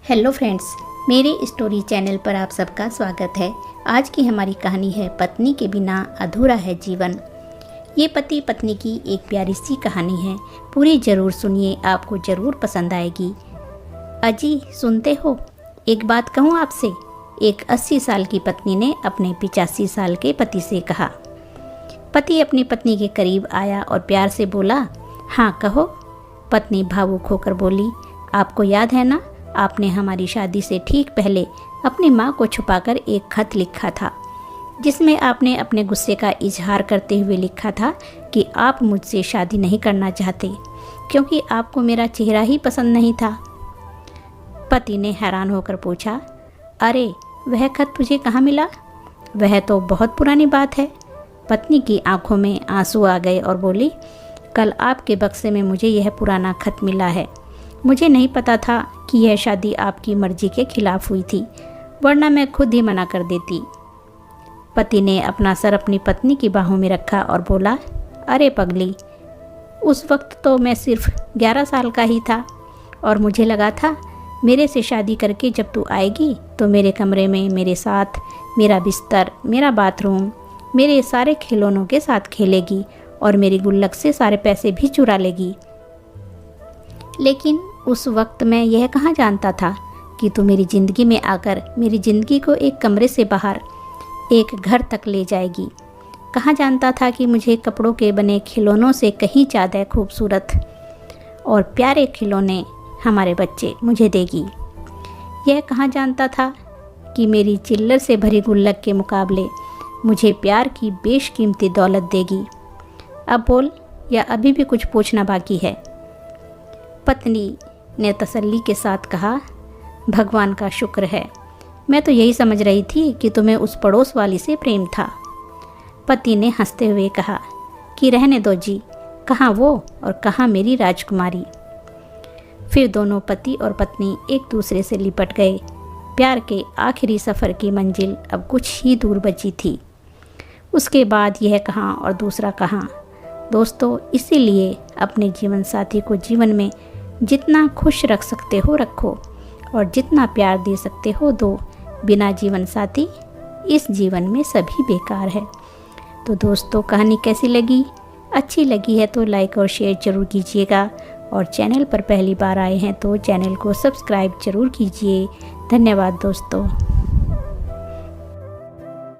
Hello friends, मेरे story channel पर आप सबका स्वागत है। आज की हमारी कहानी है पत्नी के बिना अधूरा है जीवन। ये पति पत्नी की एक प्यारी सी कहानी है। पूरी ज़रूर सुनिए, आपको ज़रूर पसंद आएगी। अजी सुनते हो, एक बात कहूँ आपसे। एक 80 साल की पत्नी ने अपने 85 साल के पति से कहा। पति अपनी पत्नी के करीब आया और प्यार से बोला, हाँ कहो। पत्नी भावुक होकर बोली, आपको याद है ना, आपने हमारी शादी से ठीक पहले अपनी माँ को छुपाकर एक खत लिखा था, जिसमें आपने अपने गुस्से का इजहार करते हुए लिखा था कि आप मुझसे शादी नहीं करना चाहते क्योंकि आपको मेरा चेहरा ही पसंद नहीं था। पति ने हैरान होकर पूछा, अरे वह खत तुझे कहाँ मिला? वह तो बहुत पुरानी बात है। पत्नी की आंखों में आंसू आ गए और बोली, कल आपके बक्से में मुझे यह पुराना खत मिला है। मुझे नहीं पता था कि यह शादी आपकी मर्जी के खिलाफ हुई थी, वरना मैं खुद ही मना कर देती। पति ने अपना सर अपनी पत्नी की बाहों में रखा और बोला, अरे पगली, उस वक्त तो मैं सिर्फ 11 साल का ही था और मुझे लगा था मेरे से शादी करके जब तू आएगी तो मेरे कमरे में मेरे साथ मेरा बिस्तर, मेरा बाथरूम, मेरे सारे खिलौनों के साथ खेलेगी और मेरी गुल्लक से सारे पैसे भी चुरा लेगी। लेकिन उस वक्त मैं यह कहाँ जानता था कि तू मेरी ज़िंदगी में आकर मेरी ज़िंदगी को एक कमरे से बाहर एक घर तक ले जाएगी। कहाँ जानता था कि मुझे कपड़ों के बने खिलौनों से कहीं ज़्यादा खूबसूरत और प्यारे खिलौने हमारे बच्चे मुझे देगी। यह कहाँ जानता था कि मेरी चिल्लर से भरी गुल्लक के मुकाबले मुझे प्यार की बेशकीमती दौलत देगी। अब बोल, या अभी भी कुछ पूछना बाकी है? पत्नी ने तसल्ली के साथ कहा, भगवान का शुक्र है, मैं तो यही समझ रही थी कि तुम्हें उस पड़ोस वाली से प्रेम था। पति ने हंसते हुए कहा कि रहने दो जी, कहाँ वो और कहाँ मेरी राजकुमारी। फिर दोनों पति और पत्नी एक दूसरे से लिपट गए। प्यार के आखिरी सफ़र की मंजिल अब कुछ ही दूर बची थी। उसके बाद यह कहाँ और दूसरा कहाँ। दोस्तों, इसीलिए अपने जीवन साथी को जीवन में जितना खुश रख सकते हो रखो और जितना प्यार दे सकते हो दो। बिना जीवन साथी इस जीवन में सभी बेकार है। तो दोस्तों, कहानी कैसी लगी? अच्छी लगी है तो लाइक और शेयर ज़रूर कीजिएगा और चैनल पर पहली बार आए हैं तो चैनल को सब्सक्राइब ज़रूर कीजिए। धन्यवाद दोस्तों।